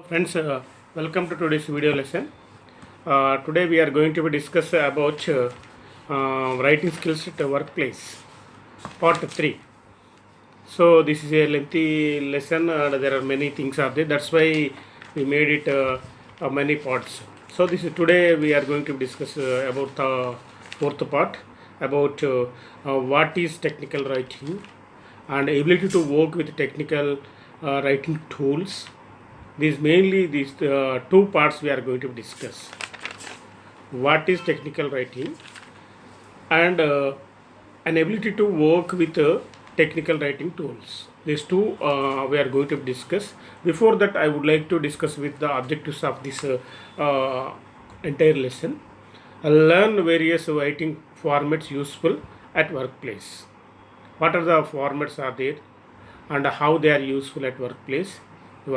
Friends, welcome to today's video lesson. Today we are going to be discuss about writing skills at the workplace, part 3. So this is a lengthy lesson and there are many things are there. That's why we made it many parts. So this is today we are going to discuss about the fourth part about what is technical writing and ability to work with technical writing tools. These two parts we are going to discuss. What is technical writing and an ability to work with technical writing tools. These two we are going to discuss. Before that, I would like to discuss with the objectives of this entire lesson. Learn various writing formats useful at workplace. What are the formats are there and how they are useful at workplace? We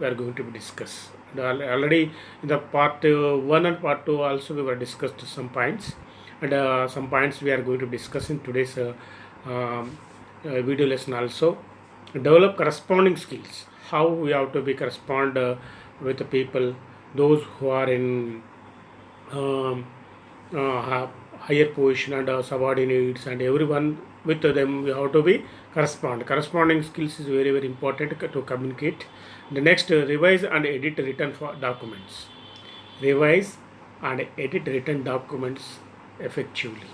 are going to discuss. And already in the part 1 and part 2 also we were discussed some points, and some points we are going to discuss in today's video lesson also. Develop corresponding skills. How we have to be correspond with the people, those who are in um, higher position and subordinates and everyone with them we have to be corresponding skills is very important to communicate. The next, revise and edit written for documents. Revise and edit written documents effectively.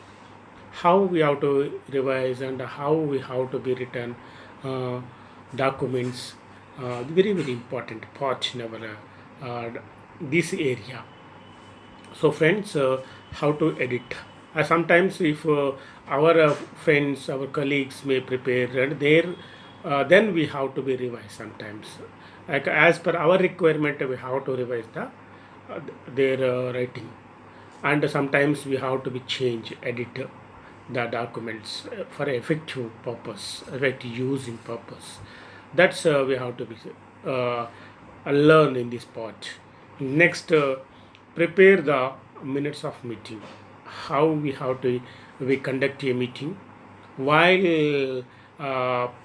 How we have to revise and how we have to be written uh, documents, very important part in our this area. So friends, how to edit? Sometimes if our friends, our colleagues may prepare and there, then we have to be revised sometimes. Like as per our requirement, we have to revise their writing, and sometimes we have to be change, edit the documents for effective purpose, effective using purpose. That's we have to be uh, learn in this part. Next, prepare the minutes of meeting. How we have to we conduct a meeting. While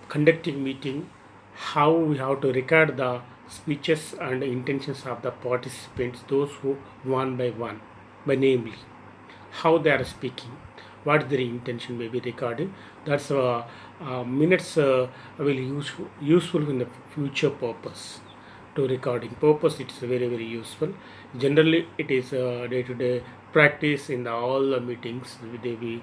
conducting meeting, how we have to record the speeches and intentions of the participants, those who one by one, by namely, how they are speaking, what their intention may be recording. That's minutes will useful in the future purpose. To recording purpose, it is very useful. Generally it is day to day practice in all the meetings. We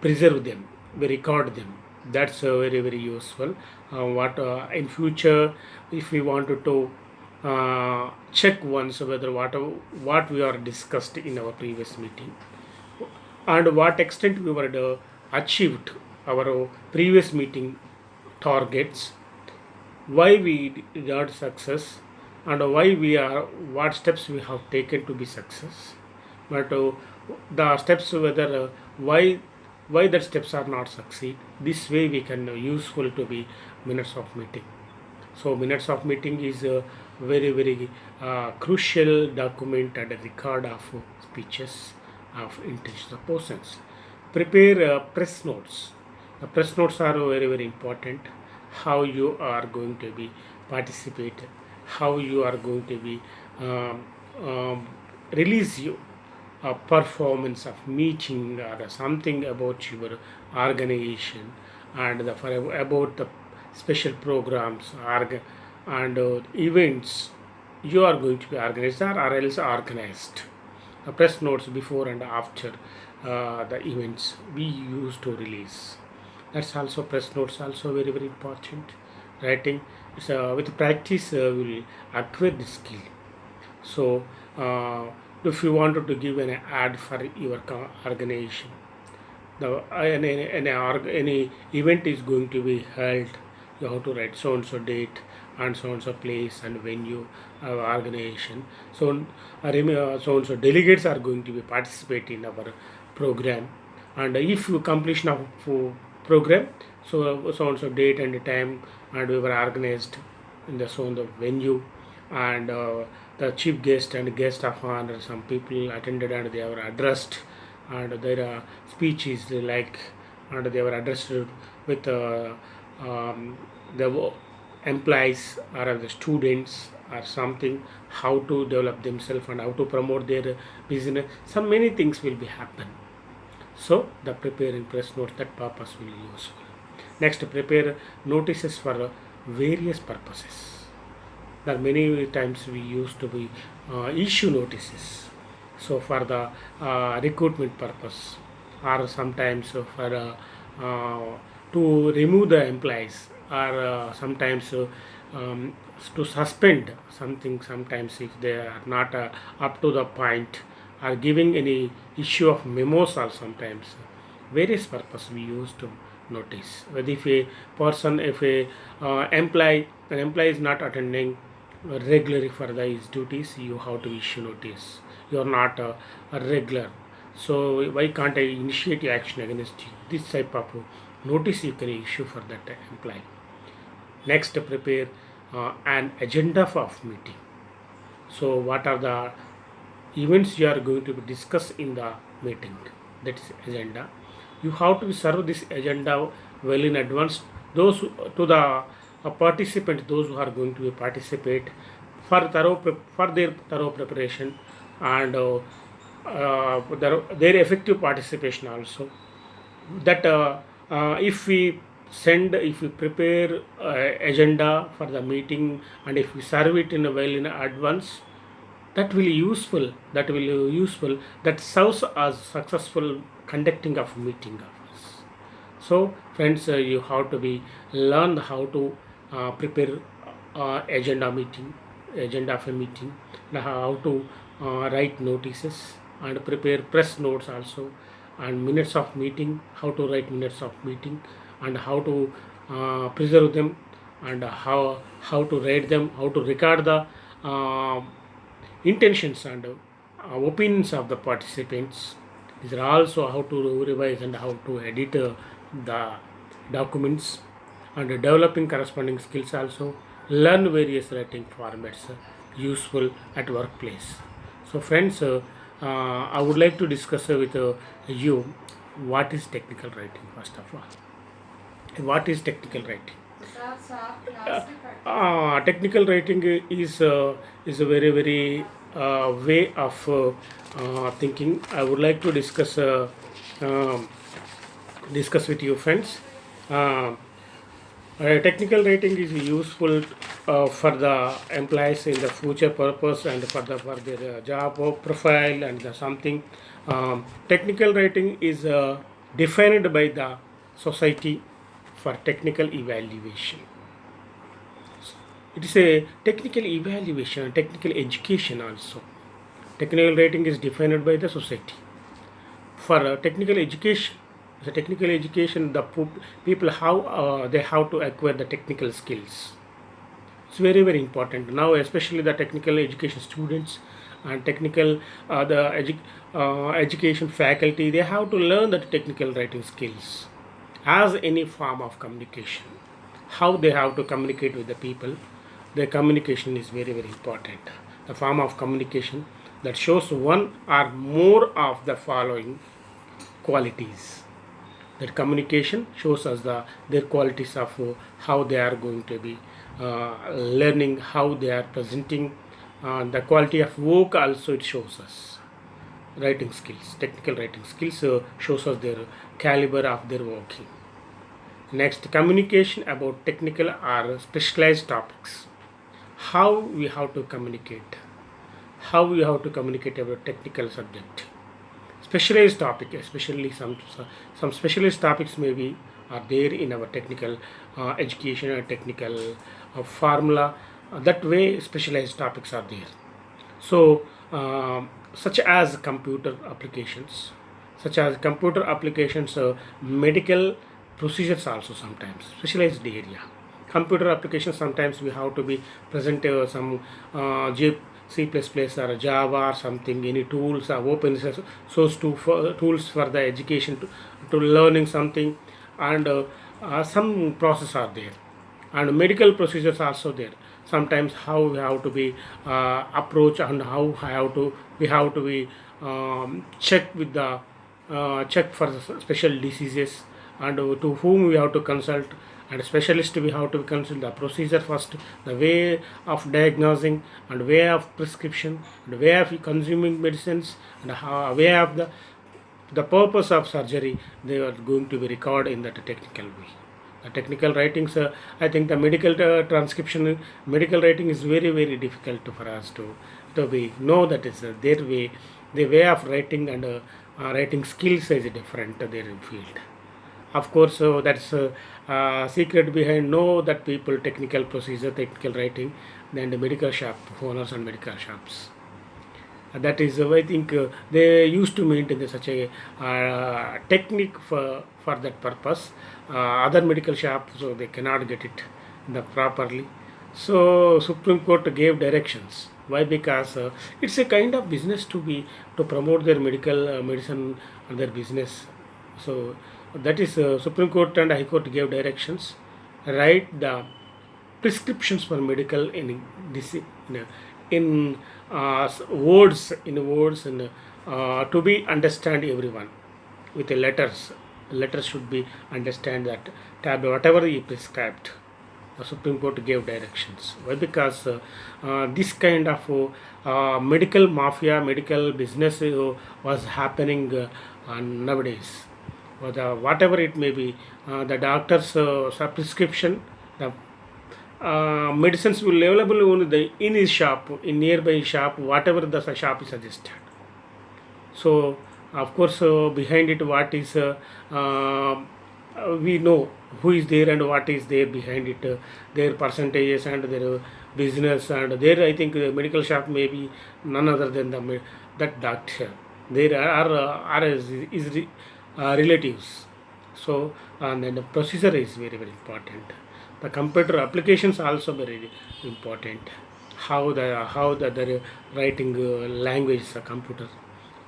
preserve them, we record them. That's very useful. What in future, if we wanted to check once whether what we are discussed in our previous meeting and what extent we were achieved our previous meeting targets, why we got success, and why we are, what steps we have taken to be success. But the steps whether why the steps are not succeed, this way we can useful to be minutes of meeting. So minutes of meeting is a very crucial document and a record of speeches of intentional persons. Prepare press notes. The press notes are very important. How you are going to be participate, how you are going to be um, um, release you a performance of meeting or something about your organization, and about the special programs and events you are going to be organized or else organized. Press notes before and after the events we used to release. That's also press notes also very important. Writing is with practice will acquire the skill. So if you wanted to give an ad for your organization, the any event is going to be held, you have to write so and so date and so and so place and venue, organization. So so and so delegates are going to be participate in our program, and if you completion of program, so and so date and time, and we were organized in the so and the venue, and the chief guest and guest of honor, some people attended and they were addressed, and their speech is like, and they were addressed with the employees or the students or something, how to develop themselves and how to promote their business. Some many things will be happen. So the preparing press notes, that purpose will be useful. Next, prepare notices for various purposes. There are many times we used to be issue notices. So for the recruitment purpose, or sometimes for to remove the employees, or sometimes to suspend something. Sometimes if they are not up to the point, or giving any issue of memos, or sometimes various purpose we use to notice. Whether if a person, if a an employee is not attending regularly for the his duties, you have to issue notice. You are not a regular, so why can't I initiate action against you? This type of notice you can issue for that employee. Next, prepare an agenda for meeting. So what are the events you are going to discuss in the meeting? That is agenda. You have to serve this agenda well in advance. Those to the participants, those who are going to participate, for for their thorough preparation, and their effective participation also. That if we prepare agenda for the meeting, and if we serve it in a well in advance, that serves as successful conducting of meeting of us. So friends, you have to be learn how to prepare agenda of a meeting, and how to write notices, and prepare press notes also, and minutes of meeting, how to write minutes of meeting, and how to preserve them, and how to write them, how to record the uh, intentions and opinions of the participants. These are also how to revise and how to edit the documents, and developing corresponding skills also. Learn various writing formats useful at workplace. So friends, I would like to discuss with you what is technical writing. First of all, what is technical writing? Technical writing is a very way of thinking. I would like to um discuss with you, friends. Uh, Technical writing is useful for the employees in the future purpose, and for their job or profile, and something. Technical writing is defined by the society for technical evaluation. It is a technical evaluation, technical education also. Technical writing is defined by the society for technical education. The technical education, the people how they have to acquire the technical skills. It's very important now, especially the technical education students and technical education faculty. They have to learn the technical writing skills as any form of communication. How they have to communicate with the people. Their communication is very important. The form of communication that shows one or more of the following qualities. That communication shows us their qualities of how they are going to be learning, how they are presenting, the quality of work also it shows us. Writing skills, technical writing skills shows us their caliber of their working. Next, communication about technical or specialized topics. How we have to communicate, how we have to communicate about technical subject. Specialized topic, especially some specialized topics maybe are there in our technical education or technical formula. That way specialized topics are there. So such as computer applications, medical procedures also, sometimes specialized area. Computer applications, sometimes we have to be present some C++ or Java or something, any tools or open source tools for the education to learning something, and some process are there, and medical procedures also there. Sometimes how we have to be approach, and how we have to be check with the check for the special diseases, and to whom we have to consult, and specialist we have to consider the procedure first, the way of diagnosing and way of prescription and way of consuming medicines and how way of the purpose of surgery. They are going to be recorded in that technical way. The technical writings, I think the medical transcription, medical writing is very very difficult for us to be know that is their way, the way of writing and writing skills is different their field. Of course, that's secret behind know that people technical procedure, technical writing, than the medical shop owners and medical shops. That is, I think they used to maintain such a technique for that purpose. Other medical shops, so they cannot get it the properly. So Supreme Court gave directions. Why? Because it's a kind of business to be to promote their medical medicine and their business. So that is Supreme Court and High Court gave directions. Write the prescriptions for medical in this in words and to be understand everyone with the letters should be understand that tablet whatever he prescribed. The Supreme Court gave directions. Why? Because this kind of medical mafia, medical business was happening nowadays. Or the, whatever it may be, the doctor's prescription, the medicines will available only in his shop, in nearby shop, whatever the shop is suggested. So of course behind it what is we know who is there and what is there behind it, their percentages and their business and their, I think medical shop may be none other than that doctor. There are relatives. So and then the procedure is very very important. The computer applications also very important. The writing language is a computer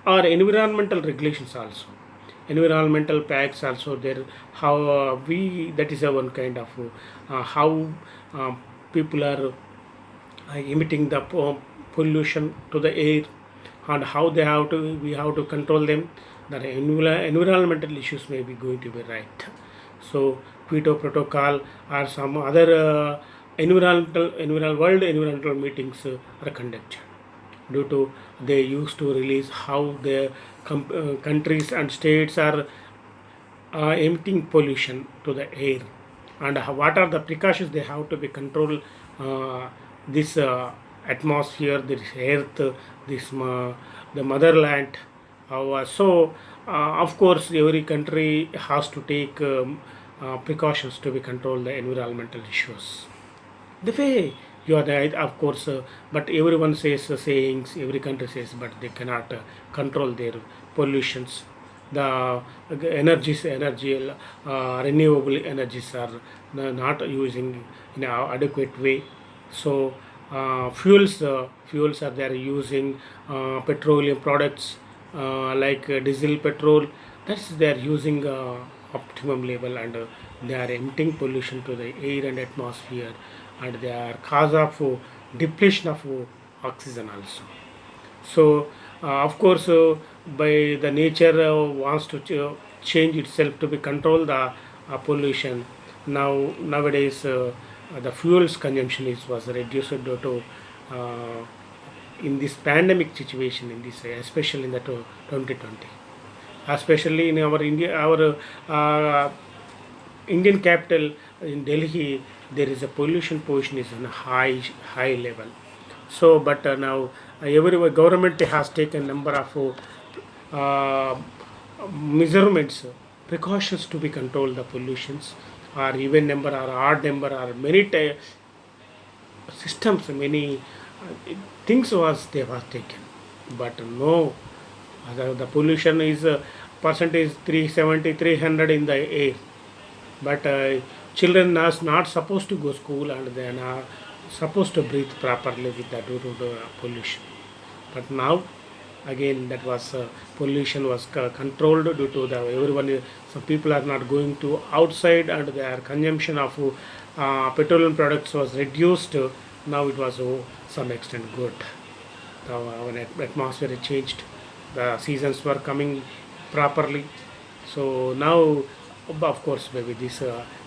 or environmental regulations also, environmental packs also there. How we that is a one kind of how uh, people are emitting the pollution to the air and how they have to we have to control them. The environmental issues may be going to be right. So Quito Protocol or some other environmental world environmental meetings are conducted due to they used to release how the countries and states are emitting pollution to the air and what are the precautions they have to be control this atmosphere, this earth, this the motherland. So of course every country has to take precautions to be control the environmental issues. The way you are right, of course, but everyone says sayings, every country says, but they cannot control their pollutions. The renewable energies are not using in an adequate way. So fuels are they are using petroleum products like diesel, petrol. That's they are using optimum level and they are emitting pollution to the air and atmosphere and they are cause of depletion of oxygen also. So of course by the nature wants to change itself to be control the pollution. Nowadays the fuels consumption is was reduced due to uh, in this pandemic situation in this especially in the 2020, especially in our India, our Indian capital in Delhi, there is a pollution position is on a high level. So, but now every government has taken number of uh, measurements, precautions to be control the pollutions, or even number or odd number or many systems, many things was they was taken, but no, the pollution is percentage 370 300 in the air, but children are not supposed to go school and they are not supposed to breathe properly with the due to the pollution. But now again that was pollution was controlled due to the everyone some people are not going to outside and their consumption of petroleum products was reduced. Now it was some extent good. Our atmosphere changed, the seasons were coming properly. So now Of course, maybe this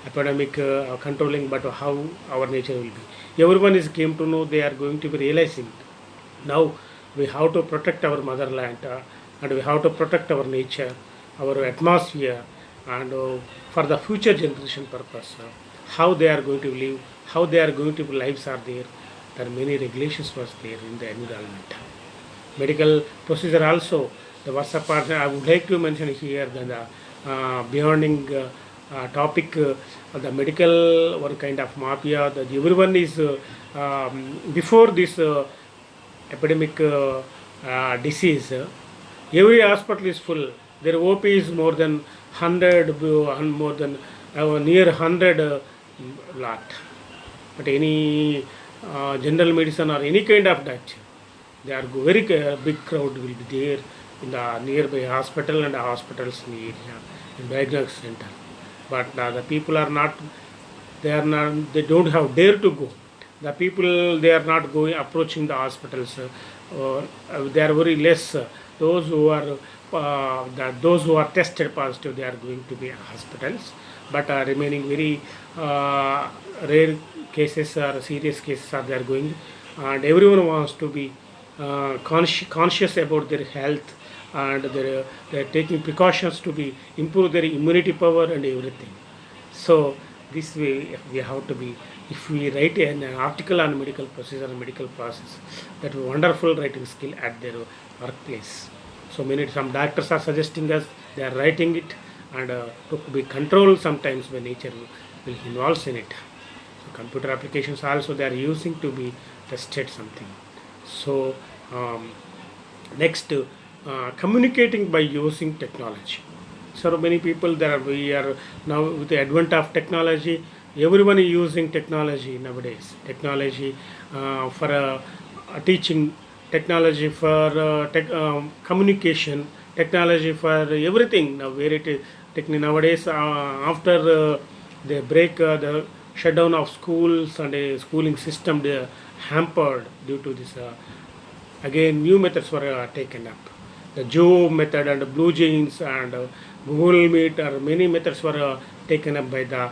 epidemic controlling, but how our nature will be. Everyone is came to know, they are going to be realizing now we have to protect our motherland, and we have to protect our nature, our atmosphere, and for the future generation purpose, how they are going to live, how they are going to lives are there. There are many regulations was there in the environment. Medical procedure also, the WhatsApp partner, I would like to mention here that the beyonding topic, the medical one kind of mafia, that everyone is before this epidemic disease, every hospital is full. Their OP is more than 100, more than near 100 lot. But any general medicine or any kind of that, they are very big crowd will be there in the nearby hospital and the hospitals in the area, in diagnosis center. But the people are not, they don't have dare to go. The people, they are not going approaching the hospitals, or they are very less. Those who are those who are tested positive, they are going to be hospitals, but remaining very rare cases or serious cases are there going, and everyone wants to be conscious about their health, and they're taking precautions to be improve their immunity power and everything. So this way we have to be, if we write an article on medical procedure and medical process, that wonderful writing skill at their workplace. So many, some doctors are suggesting us, they are writing it, and to be controlled sometimes when nature will involve in it. So computer applications also they are using to be tested something. So next, communicating by using technology. So many people there are, we are now with the advent of technology, everyone is using technology nowadays. Technology for teaching, technology for communication, technology for everything. Now where it is nowadays, after the break, the shutdown of schools and the schooling system, they hampered due to this. Again, new methods were taken up. The Zoom method and the Blue Jeans and Google Meet, or many methods were taken up by the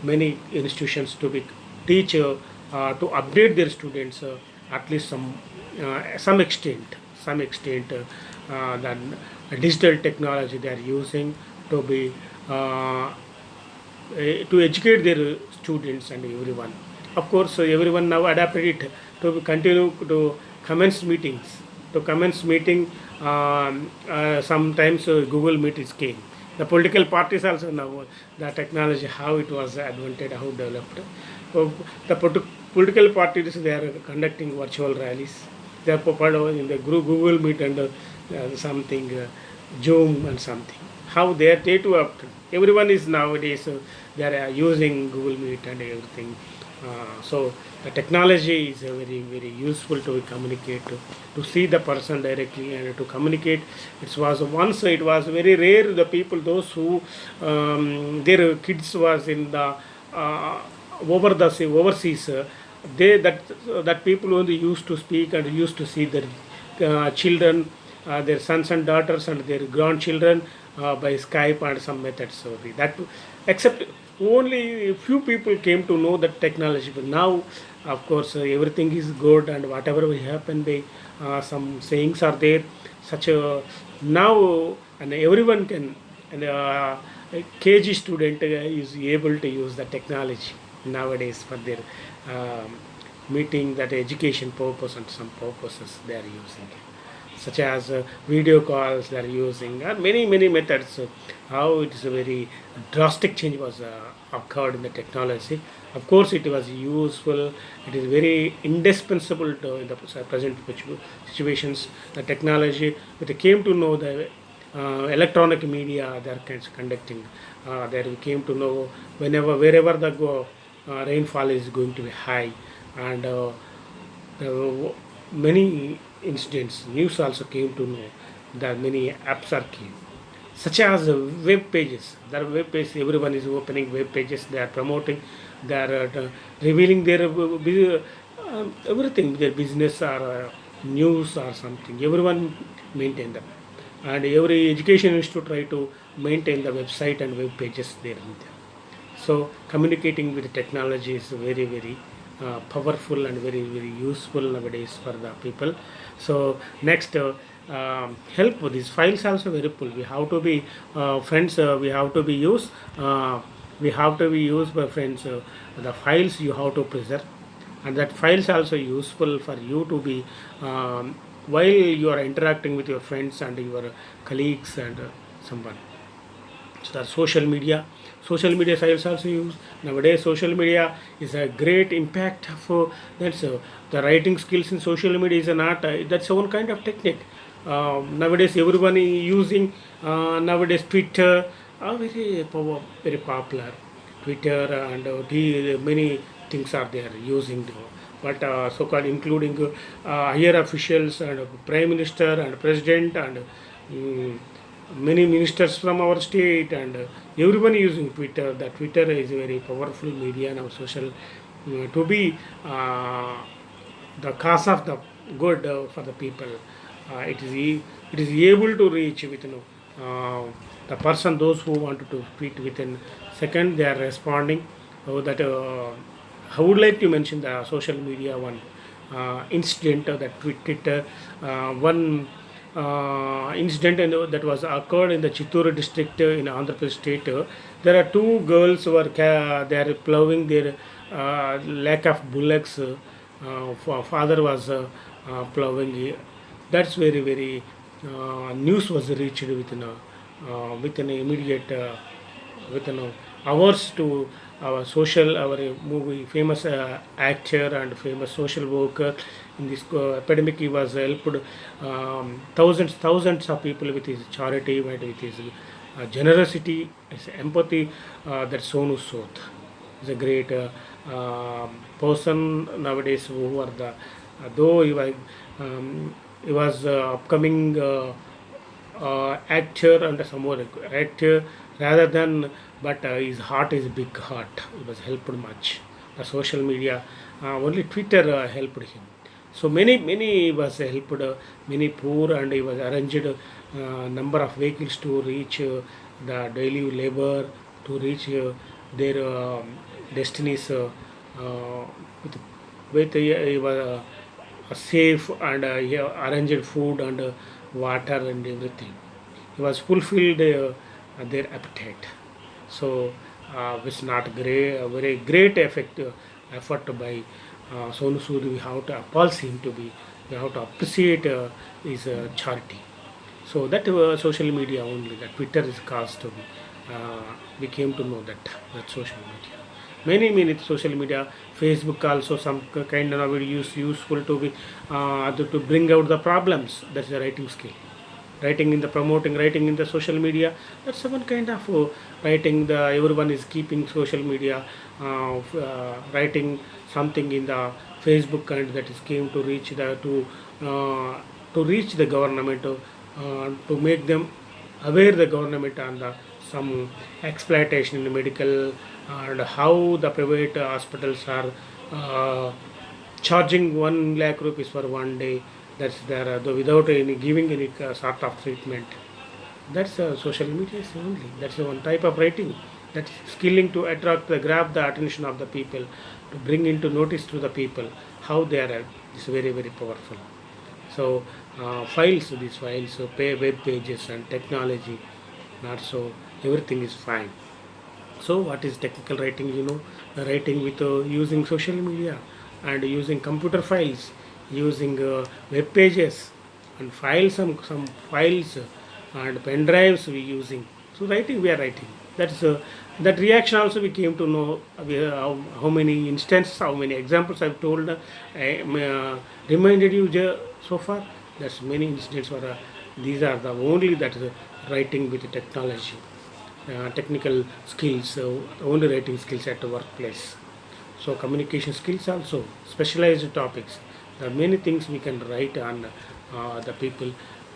many institutions to be teach to update their students, at least some extent, the digital technology they are using to be to educate their students and everyone. Of course, everyone now adapted it to continue to commence meetings. To commence meeting, sometimes Google Meet is came. The political parties also now, the technology, how it was invented, how developed. So the political parties, they are conducting virtual rallies. They are part of in the group Google Meet and something Zoom and something. How they too up. Everyone is nowadays they are using Google Meet and everything. So the technology is very useful to communicate, to see the person directly and to communicate. It was once, it was very rare the people, those who their kids was in the over the overseas, they that people only used to speak and used to see their children, their sons and daughters and their grandchildren by Skype and some methods. So that, except only few people came to know that technology. But now, of course, everything is good, and whatever will happen, by some sayings are there. Such a now, and everyone can, and a KG student is able to use the technology nowadays for their meeting, that education purpose and some purposes they are using, such as video calls they are using, and many methods. How it is a very drastic change was occurred in the technology. Of course, it was useful. It is very indispensable to in the present situations. The technology, but they came to know the electronic media they are conducting. There we came to know wherever the rainfall is going to be high, and many incidents news also came to know that many apps are came, such as web pages. There are web pages, everyone is opening web pages, they are promoting, they are revealing their everything, their business or news or something, everyone maintain them. And every education institute try to maintain the website and web pages there in there. So communicating with technology is very very powerful and very very useful nowadays for the people. So next, help with these files also very full. We have to be friends. We have to be use. We have to be used by friends. The files you have to preserve, and that files also useful for you to be while you are interacting with your friends and your colleagues and someone. So the social media sites also use nowadays. Social media is a great impact for that's the writing skills in social media is not that's one kind of technique. Nowadays everyone is using nowadays Twitter very popular. Twitter and many things are there using but so-called including higher officials and prime minister and president and um, many ministers from our state and everyone using Twitter. The Twitter is a very powerful media now, social to be the cause of the good for the people. It is able to reach with the person those who wanted to tweet within second they are responding. So that I would like to mention the social media one incident that Twitter one incident that was occurred in the Chittoor district in Andhra Pradesh state. There are two girls who are they are plowing their lack of bullocks. Father was plowing. That's very very news was reached within immediate within hours to our movie famous actor and famous social worker in this epidemic. He was helped thousands of people with his charity and with his generosity, his empathy. That Sonu Sood is a great person nowadays who are the though he was upcoming actor and some more actor rather than but his heart is big heart. He was helped much. The social media only Twitter helped him. So many was helped many poor and he was arranged number of vehicles to reach the daily labor to reach their destinies with he was safe and he arranged food and water and everything. He was fulfilled their appetite. So it's not great, a very great effort by Sonu Sood. We have to appulse him to be. We have to appreciate his charity. So that social media only, that Twitter is caused to be. We came to know that social media. Many social media, Facebook also some kind of useful to be to bring out the problems. That's the writing skill. Writing in the promoting, writing in the social media. That's one kind of writing. The everyone is keeping social media, writing something in the Facebook and that is came to reach to reach the government to make them aware the government on the some exploitation in the medical and how the private hospitals are charging 1 lakh rupees for one day. That's there without any giving any sort of treatment. That's social media is only. That's one type of writing. That's skilling to attract the grab the attention of the people, to bring into notice to the people how they are. It's very very powerful. So files, these files, web pages and technology, not so everything is fine. So what is technical writing? The writing with using social media and using computer files, using web pages and files, some files and pen drives we using. So writing we are writing. That's that reaction also we came to know how many instances, how many examples I've told, reminded you so far. That's many incidents were these are the only that writing with technology, technical skills, only writing skills at the workplace. So communication skills also specialized topics. There are many things we can write on the people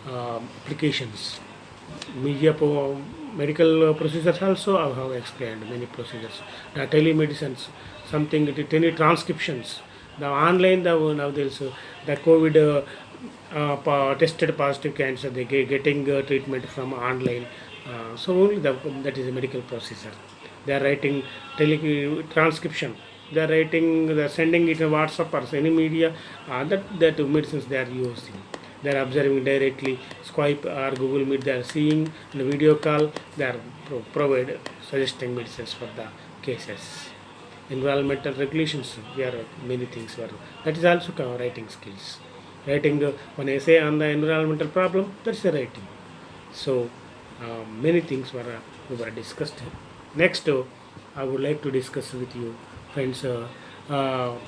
applications. Medical procedures also I have explained many procedures. The telemedicines, something tele transcriptions. The online now there's the COVID tested positive cancer. They getting treatment from online. So only that is a medical procedure. They are writing transcription. They are writing, they are sending it in WhatsApp or any media. That medicines they are using. They are observing directly Skype or Google Meet. They are seeing in the video call. They are provide suggesting medicines for the cases. Environmental regulations. There are many things. That is also writing skills. Writing one essay on the environmental problem. That's the writing. So many things we were discussed. Next, I would like to discuss with you, friends,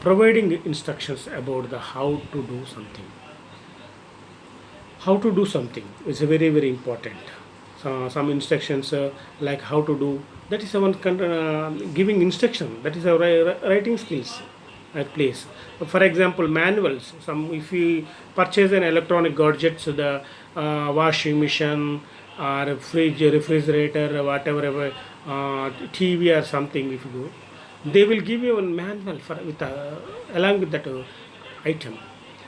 providing instructions about the how to do something. How to do something is very very important. So, some instructions like how to do, that is one giving instruction, that is our writing skills at place. For example, manuals, some if we purchase an electronic gadget, so the washing machine or fridge, refrigerator, whatever, TV or something, if you go, they will give you a manual for with along with that item.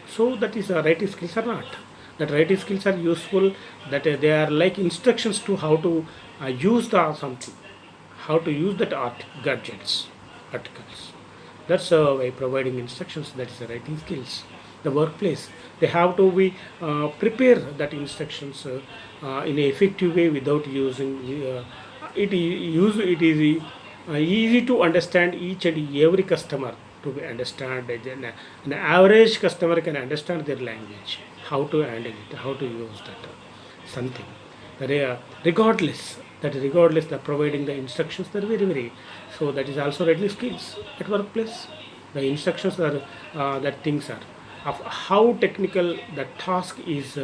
So that is writing skills or not? That writing skills are useful. That they are like instructions to how to use the something, how to use that gadgets, articles. That's by providing instructions. That is the writing skills. The workplace, they have to be prepare that instructions in an effective way without using it is easy to understand each and every customer to be understand. An average customer can understand their language, how to handle it, how to use that something. Regardless, the providing the instructions, they're very very. So that is also writing skills at workplace. The instructions are that things are of how technical the task is.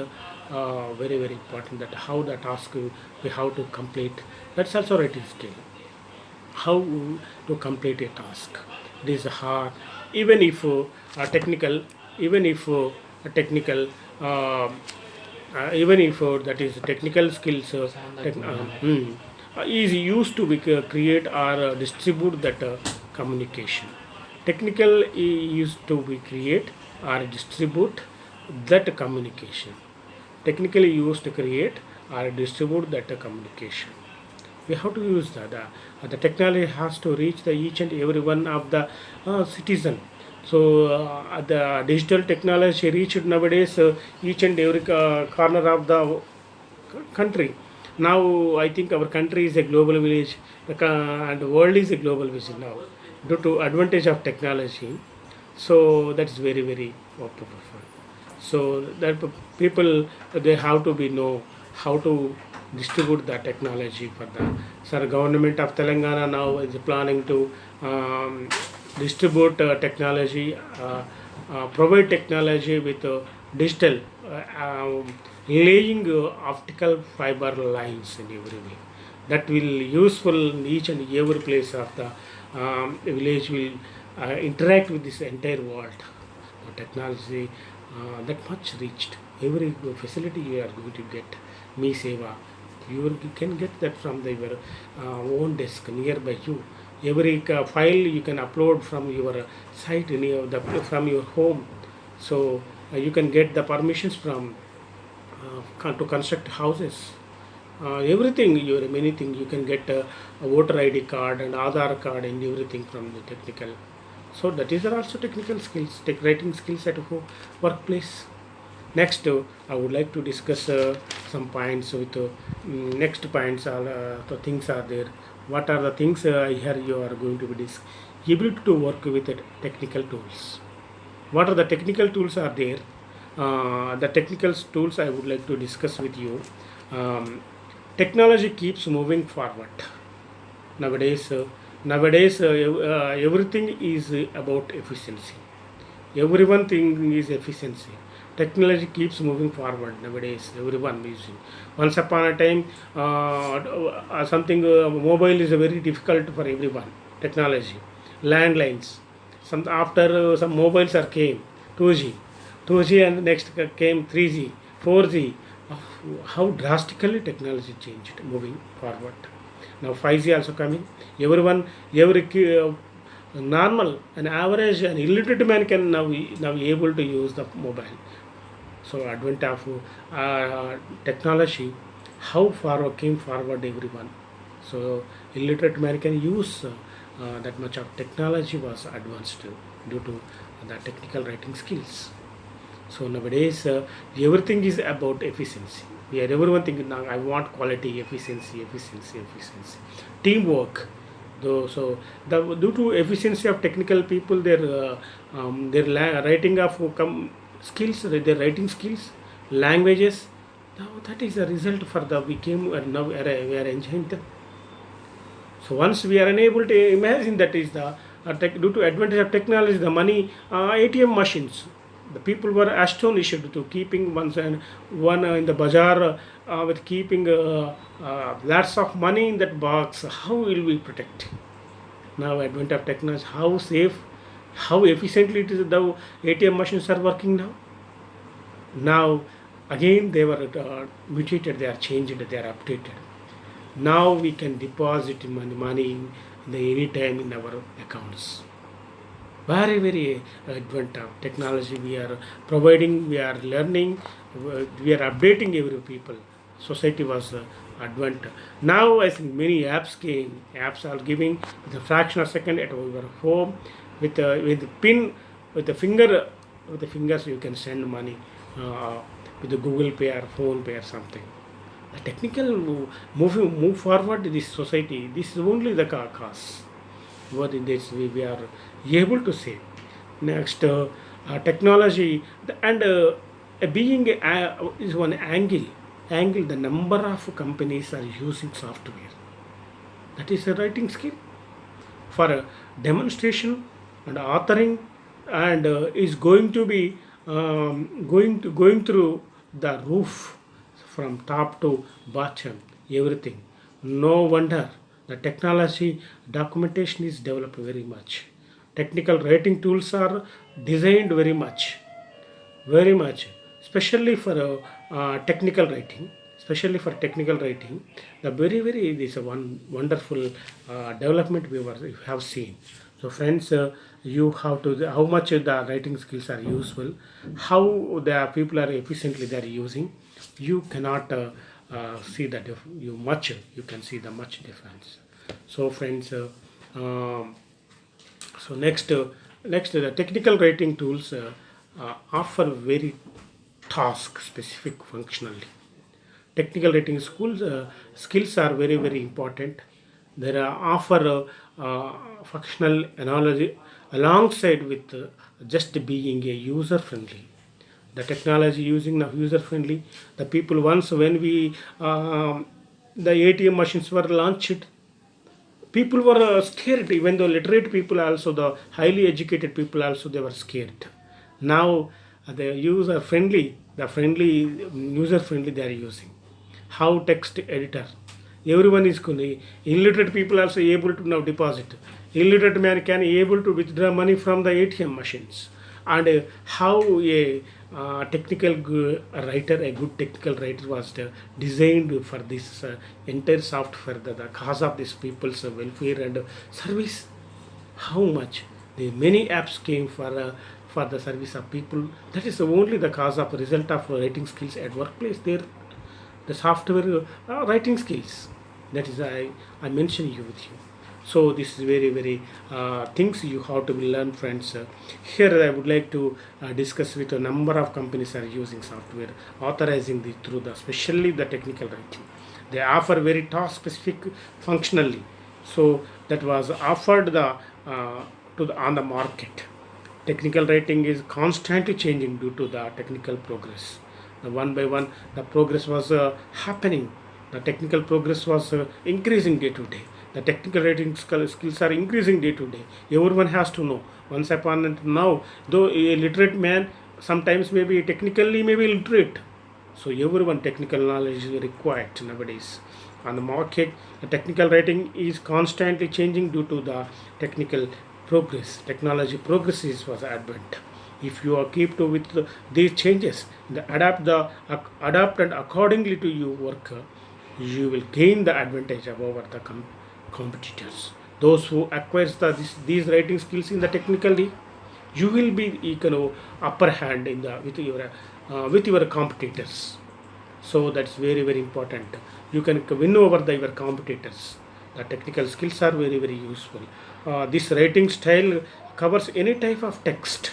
Very very important, that how the task we have to complete. That's also writing skill, how to complete a task. It is hard, even if technical, even if technical, uh, even if that is technical skills, is used to be, create or distribute that communication. Technical used to be create or distribute that communication. Technically used to create or distribute that communication. We have to use that. The technology has to reach the each and every one of the citizen. So the digital technology reached nowadays each and every corner of the country. Now I think our country is a global village, and the world is a global village now, due to advantage of technology. So that's very very powerful. So that people, they have to be know how to distribute the technology for the. Sir, government of Telangana now is planning to distribute technology, provide technology with digital, laying optical fiber lines in every way. That will useful in each and every place of the village will interact with this entire world. Technology that much reached. Every facility you are going to get, Me Seva, you can get that from your own desk nearby you. Every file you can upload from your site from your home. So you can get the permissions from to construct houses. Everything, your many things you can get a voter ID card and Aadhaar card and everything from the technical. So that is also technical skills, writing skills at workplace. Next, I would like to discuss some points with next points. The things are there. What are the things here you are going to be able to work with technical tools? What are the technical tools are there? The technical tools I would like to discuss with you. Technology keeps moving forward nowadays. Everything is about efficiency. Everyone thing is efficiency. Technology keeps moving forward nowadays. Everyone using. Once upon a time, something mobile is very difficult for everyone. Technology, landlines. Some after some mobiles are came, 2G, 2G, and next came 3G, 4G. How drastically technology changed, moving forward. Now 5G also coming. Everyone, every normal, an average, an illiterate man can now able to use the mobile. So advent of technology how far came forward everyone. So illiterate man can use that much of technology was advanced due to the technical writing skills. So nowadays, everything is about efficiency. We are everyone thinking now. I want quality, efficiency, efficiency, efficiency, teamwork. Though, so due to efficiency of technical people, their writing of skills, their writing skills, languages. Now that is the result for the we came and now we are enjoying them. So once we are unable to imagine that is the due to advantage of technology, the money ATM machines. The people were astonished to keeping one in the bazaar with keeping lots of money in that box. How will we protect? Now advent of technology, how safe, how efficiently it is the ATM machines are working now. Now again they were mutated, they are changed, they are updated. Now we can deposit money in the any time in our accounts. Very very advent of technology we are providing, we are learning, we are updating every people. Society was advent. Now I think many apps came. Apps are giving with a fraction of a second at our home with the pin, with the finger, with the fingers you can send money with the Google Pay or Phone Pay or something. The technical move forward this society. This is only the cause. What in this we are able to say. Next, technology and being is one angle. Angle the number of companies are using software. That is a writing skill for a demonstration and authoring, and is going to be going through the roof from top to bottom, everything. No wonder the technology documentation is developed very much. Technical writing tools are designed very much, especially for technical writing. Especially for technical writing, the very this is one wonderful development we have seen. So friends, you have to how much the writing skills are useful, how the people are efficiently they are using. You cannot see that you much you can see the much difference. So friends, um, so next the technical writing tools offer very task specific functionality. Technical writing schools skills are very important. There are offer functional analogy alongside with just being a user friendly. The technology using now user friendly. The people once when we the ATM machines were launched, people were scared. Even though literate people also, the highly educated people also, they were scared. Now the user friendly, the friendly user friendly they are using. How text editor, everyone is going. Illiterate people also able to now deposit. Illiterate man can able to withdraw money from the ATM machines. And how a writer, a good technical writer was designed for this entire software, the cause of these people's welfare and service. How much the many apps came for the service of people. That is only the cause of result of writing skills at workplace. There, the software writing skills. That is I mentioned you with you. So this is very things you have to learn, friends. Here I would like to discuss with a number of companies are using software, authorizing the through the especially the technical writing. They offer very task specific functionally. So that was offered the to the on the market. Technical writing is constantly changing due to the technical progress. The one by one, the progress was happening. The technical progress was increasing day to day. The technical writing skills are increasing day to day. Everyone has to know. Once upon and now, though a literate man sometimes maybe technically maybe literate. So everyone technical knowledge is required nowadays. On the market, the technical writing is constantly changing due to the technical progress. Technology progresses was advent. If you are keep to with these changes, adapt and accordingly to your work, you will gain the advantage over the competitors. Those who acquires these writing skills in the technically, you will be upper hand in the with your competitors. So that's very very important. You can win over your competitors. The technical skills are very very useful. This writing style covers any type of text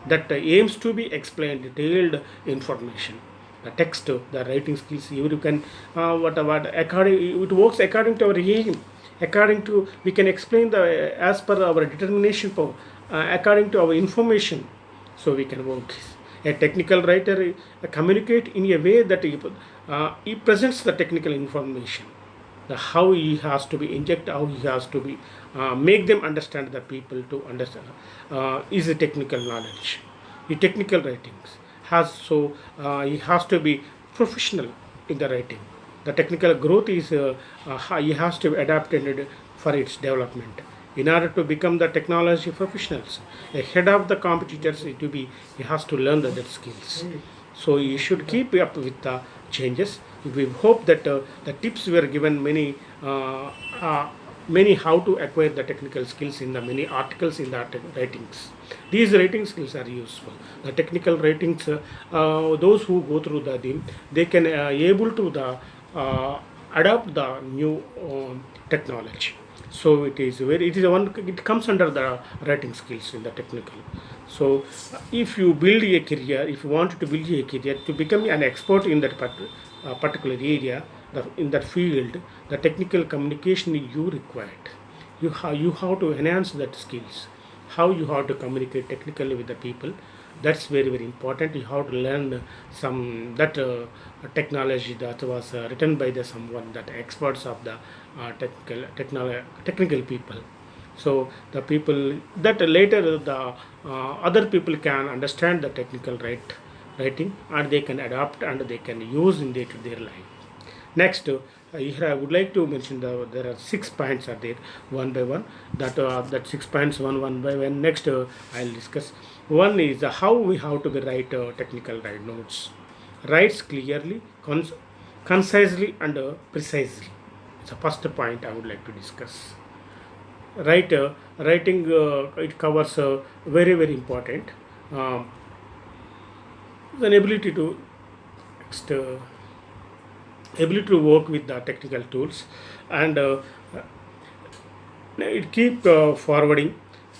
that aims to be explained detailed information. The text, the writing skills, you can what according, it works according to our aim, according to we can explain the as per our determination power, according to our information, so we can work. A technical writer communicate in a way that he presents the technical information, the how he has to be inject, how he has to be make them understand, the people to understand is the technical knowledge. The technical writings has, so he has to be professional in the writing. The technical growth is he has to be adapted for its development in order to become the technology professionals ahead of the competitors. To be, he has to learn the that skills. So you should keep up with the changes. We hope that the tips were given many how to acquire the technical skills in the many articles in the writings. These writing skills are useful. The technical writings, those who go through the them, they can able to the adapt the new technology. So it is very, it is one, it comes under the writing skills in the technical. So if you build a career, if you want to build a career to become an expert in that particular area, in that field, the technical communication you required. You have to enhance that skills, how you have to communicate technically with the people. That's very very important. You have to learn some that technology that was written by the someone, that experts of the technical people. So the people that later the other people can understand the technical writing, and they can adapt and they can use in their life. Next, here I would like to mention there are 6 points are there, one by one. That 6 points, one by one. Next, I'll discuss. One is how we have to write technical write notes. Writes clearly, concisely, and precisely. It's the first point I would like to discuss. Writing, it covers very very important. Um, the ability to next. Ability to work with the technical tools, and it keep forwarding.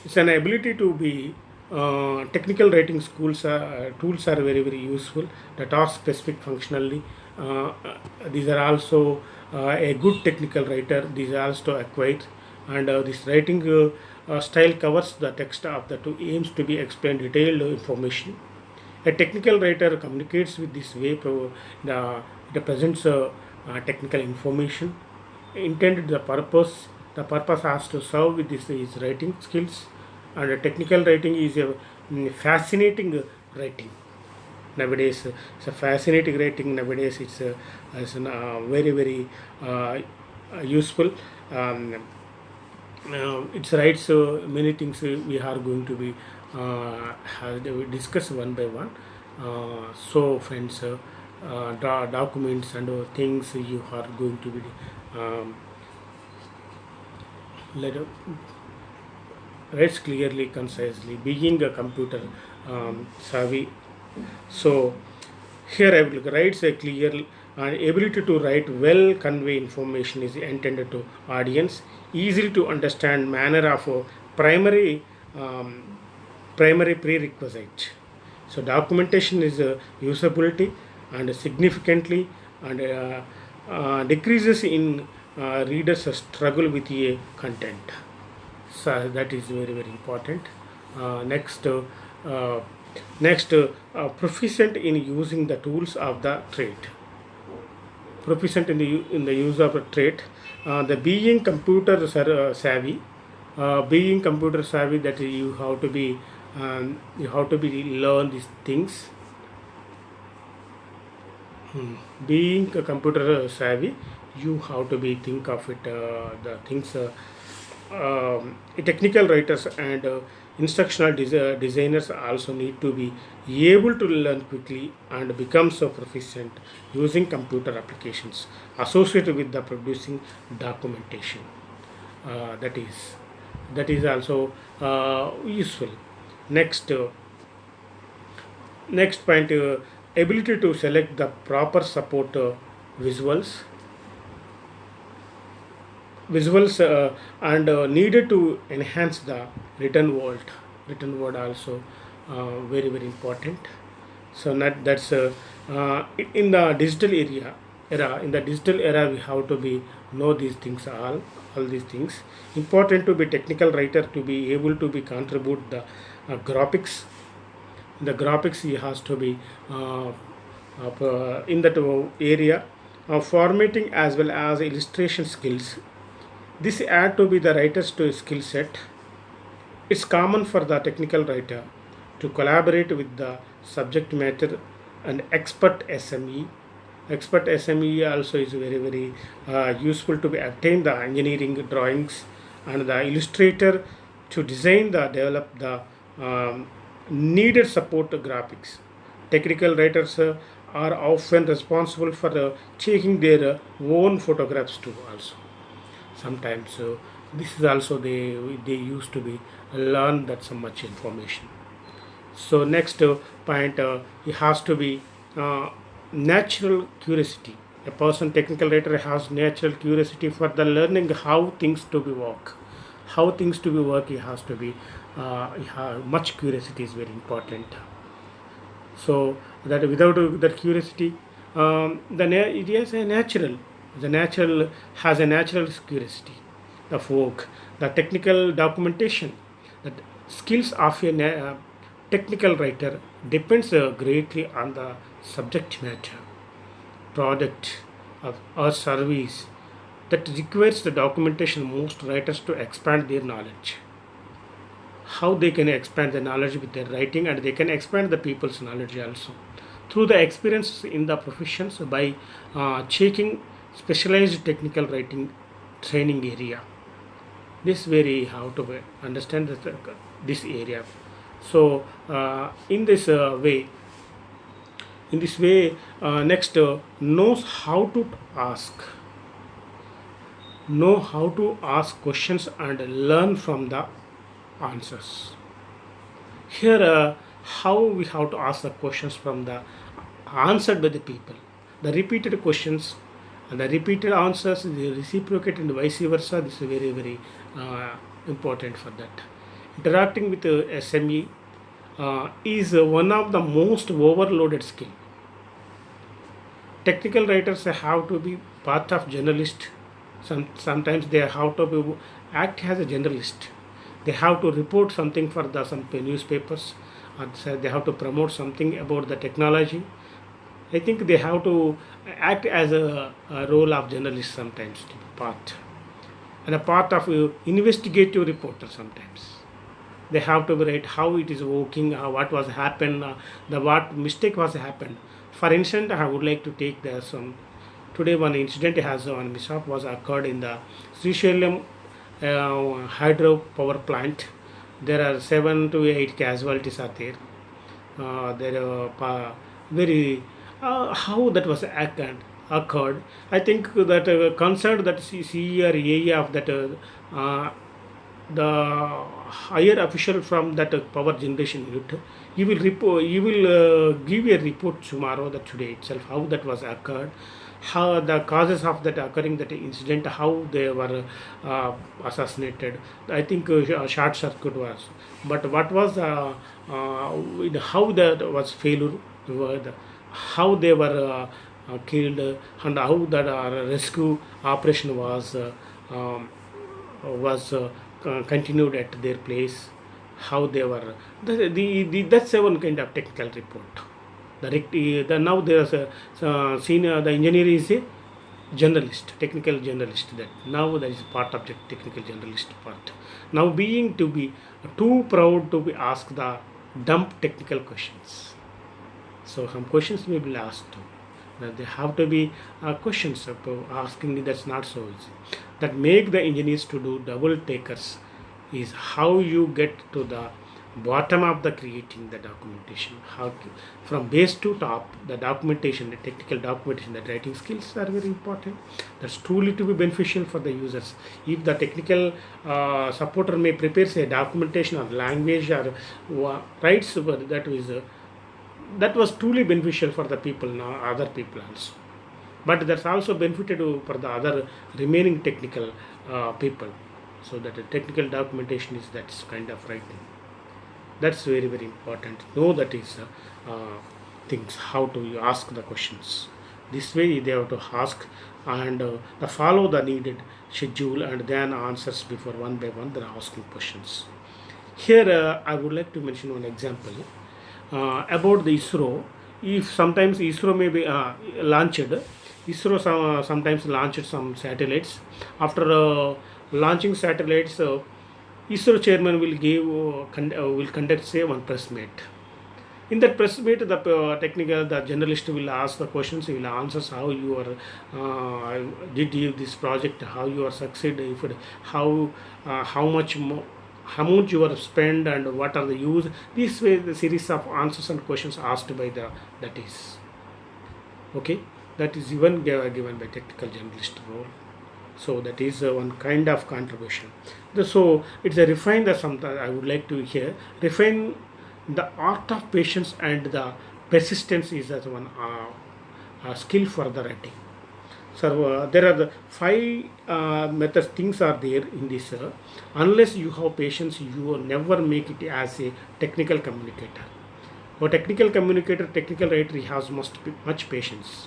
It's an ability to be technical writing schools tools are very very useful. The task specific functionally, these are also a good technical writer, these are also acquired. And this writing style covers the text of the two aims to be explained detailed information. A technical writer communicates with this way, the, it presents technical information intended the purpose. The purpose has to serve with this is writing skills, and technical writing is a fascinating writing nowadays. It's a fascinating writing nowadays. It's very very useful. Um, it writes many things we are going to be discuss one by one. So friends, documents and things you are going to be um, let writes clearly, concisely, being a computer savvy. So here I will write a clear ability to write well, convey information is intended to audience, easily to understand manner of primary um, primary prerequisite. So documentation is usability and significantly, and decreases in readers struggle with a content. So that is very very important. Next, proficient in using the tools of the trade. Proficient in the use of a trade. The being computer savvy, being computer savvy, that you have to be learn these things. Being a computer savvy, you have to be think of it the things. Technical writers and instructional designers also need to be able to learn quickly and become so proficient using computer applications associated with the producing documentation. uh, that is that is also useful. Next, next point, ability to select the proper support visuals and needed to enhance the written word also very very important. So in the digital era in the digital era we have to be know these things all these things important to be technical writer to be able to be contribute the graphics. The graphics he has to be in that area of formatting as well as illustration skills. This add to be the writer's to skill set. It's common for the technical writer to collaborate with the subject matter and expert SME. Expert SME also is very very useful to be obtain the engineering drawings and the illustrator to design the develop the needed support graphics. Technical writers are often responsible for checking their own photographs too also sometimes. This is also they used to be learn that so much information. So next point, it has to be uh, natural curiosity. A person technical writer has natural curiosity for the learning how things to be work, how things to be work. He has to be much curiosity is very important. So that without that curiosity, it is a natural. The natural has a natural curiosity. The folk, the technical documentation, the skills of a technical writer depends greatly on the subject matter, product, or service that requires the documentation. Most writers to expand their knowledge, how they can expand the knowledge with their writing, and they can expand the people's knowledge also through the experience in the professions by checking specialized technical writing training area. This very how to understand this area. So in this way next knows how to ask questions and learn from the answers. Here how we have to ask the questions from the answered by the people. The repeated questions and the repeated answers they reciprocate and vice versa. This is very very important for that. Interacting with SME is one of the most overloaded skill. Technical writers have to be part of journalist. Sometimes they have to be act as a journalist. They have to report something for the some newspapers, or say they have to promote something about the technology. I think they have to act as a role of journalist sometimes to be part and a part of investigative reporter sometimes. They have to write how it is working, what was happened, the what mistake was happened. For instance, I would like to take the some today one incident has one mishap was occurred in the Srisailam hydro power plant. There are 7 to 8 casualties are there. There are very how that was occurred. I think that concerned that CE or AE of that the higher official from that power generation unit, he will give a report tomorrow that today itself how that was occurred, how the causes of that occurring that incident, how they were assassinated. I think short circuit was, but what was how that was failure, how they were killed, and how that rescue operation was continued at their place, how they were that's a one kind of technical report. The now there's a senior the engineer is a journalist, technical journalist, that now that is part of the technical journalist part. Now being to be too proud to be asked the dumb technical questions. So some questions may be asked too. That they have to be questions of asking. That's not so easy. That make the engineers to do double takers is how you get to the bottom of the creating the documentation. How to, from base to top, the documentation, the technical documentation, the writing skills are very important. That's truly to be beneficial for the users. If the technical supporter may prepare say documentation or language or writes that is that was truly beneficial for the people, now other people also, but that's also benefited for the other remaining technical people. So that the technical documentation is that's kind of writing, that's very very important. Know that is things how to you ask the questions. This way they have to ask, and the follow the needed schedule and then answers before one by one they're asking questions. Here I would like to mention one example about the ISRO. If sometimes ISRO may be launched, ISRO sometimes launched some satellites. After launching satellites, ISRO chairman will will conduct say one press meet. In that press meet, the journalist will ask the questions, he will answer how you are, did you this project, how you are succeed, if it, how much amount you are spend and what are the use. This way, the series of answers and questions asked by the that is okay. That is even given by technical journalist role. So that is one kind of contribution. So it's a refine that sometimes I would like to hear refine the art of patience and the persistence is as one skill for the writing. So there are the five methods things are there in this. Unless you have patience, you will never make it as a technical communicator. For technical communicator, technical writer, he has must be much patience.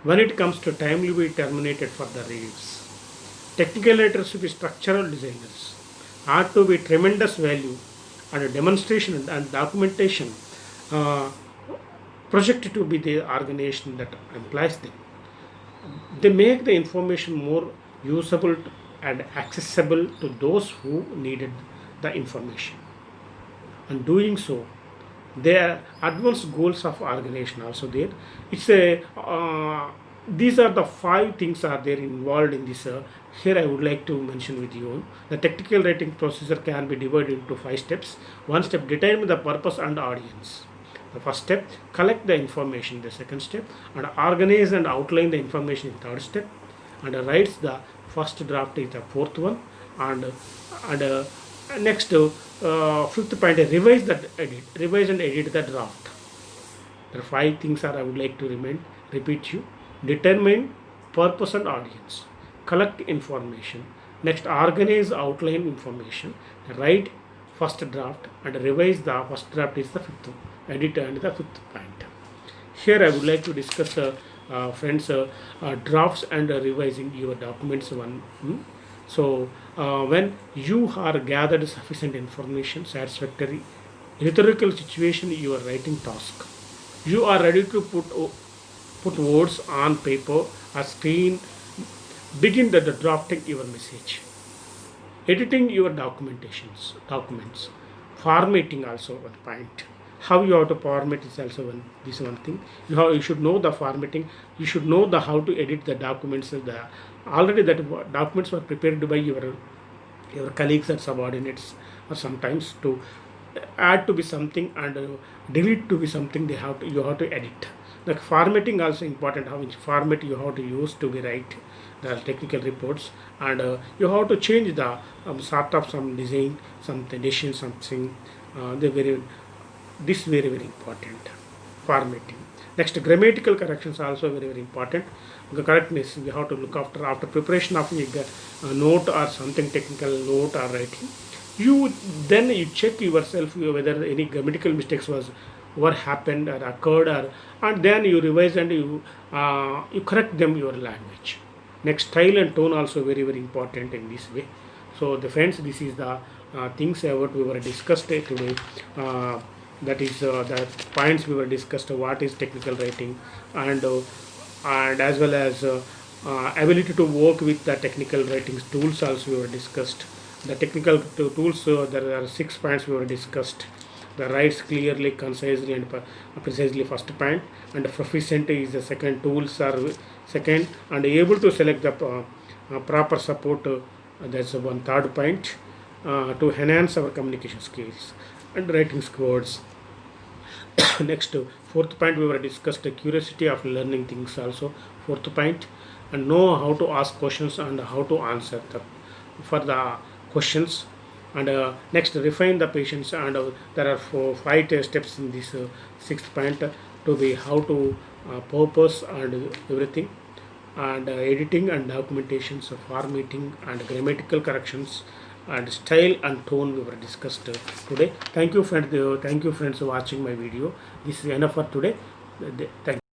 When it comes to time, will be terminated for the reviews. Technical writers should be structural designers, are to be tremendous value and a demonstration and documentation uh, project to be the organization that employs them. They make the information more usable and accessible to those who needed the information. And doing so, their advanced goals of organization also there. It's a these are the five things are there involved in this. Here I would like to mention with you the technical writing procedure can be divided into five steps. One step, determine the purpose and audience. The first step, collect the information. The second step, and organize and outline the information in third step, and writes the first draft is the fourth one, and next fifth point, revise and edit the draft. The five things are I would like to repeat you. Determine purpose and audience. Collect information. Next, organize outline information. Write first draft and revise the first draft is the fifth. Edit and the fifth point. Here I would like to discuss, friends, drafts and revising your documents. One. So when you are gathered sufficient information, satisfactory, rhetorical situation, your writing task, you are ready to put words on paper or screen. Begin the drafting your message, editing your documents, formatting also one point. How you have to format is also one thing. You should know the formatting. You should know the how to edit the documents. The already that documents were prepared by your colleagues and subordinates, or sometimes to add to be something and delete to be something. You have to edit. The formatting also important. How much format you have to use to be write the technical reports, and you have to change the sort of some design, some edition, something. They very this very very important formatting. Next, grammatical corrections also very very important. The correctness we have to look after preparation of a note or something technical note or writing. You then you check yourself whether any grammatical mistakes was what happened or occurred, or and then you revise and you correct them your language. Next, style and tone also very very important in this way. So the friends, this is the things about we were discussed today. That is the points we were discussed. What is technical writing, and as well as ability to work with the technical writing tools also we were discussed. The technical tools, there are 6 points we were discussed. The writes clearly, concisely, and precisely first point, and proficient is the second. Tools are second, and able to select the proper support. That's one third point to enhance our communication skills and writing scores. Next, fourth point we were discussed the curiosity of learning things also. Fourth point, and know how to ask questions and how to answer for the questions. And next, refine the patients, and there are five steps in this sixth point, to be how to purpose and everything, and editing and documentations, formatting and grammatical corrections, and style and tone we were discussed today. Thank you friends, thank you friends for watching my video. This is enough for today. Thank you.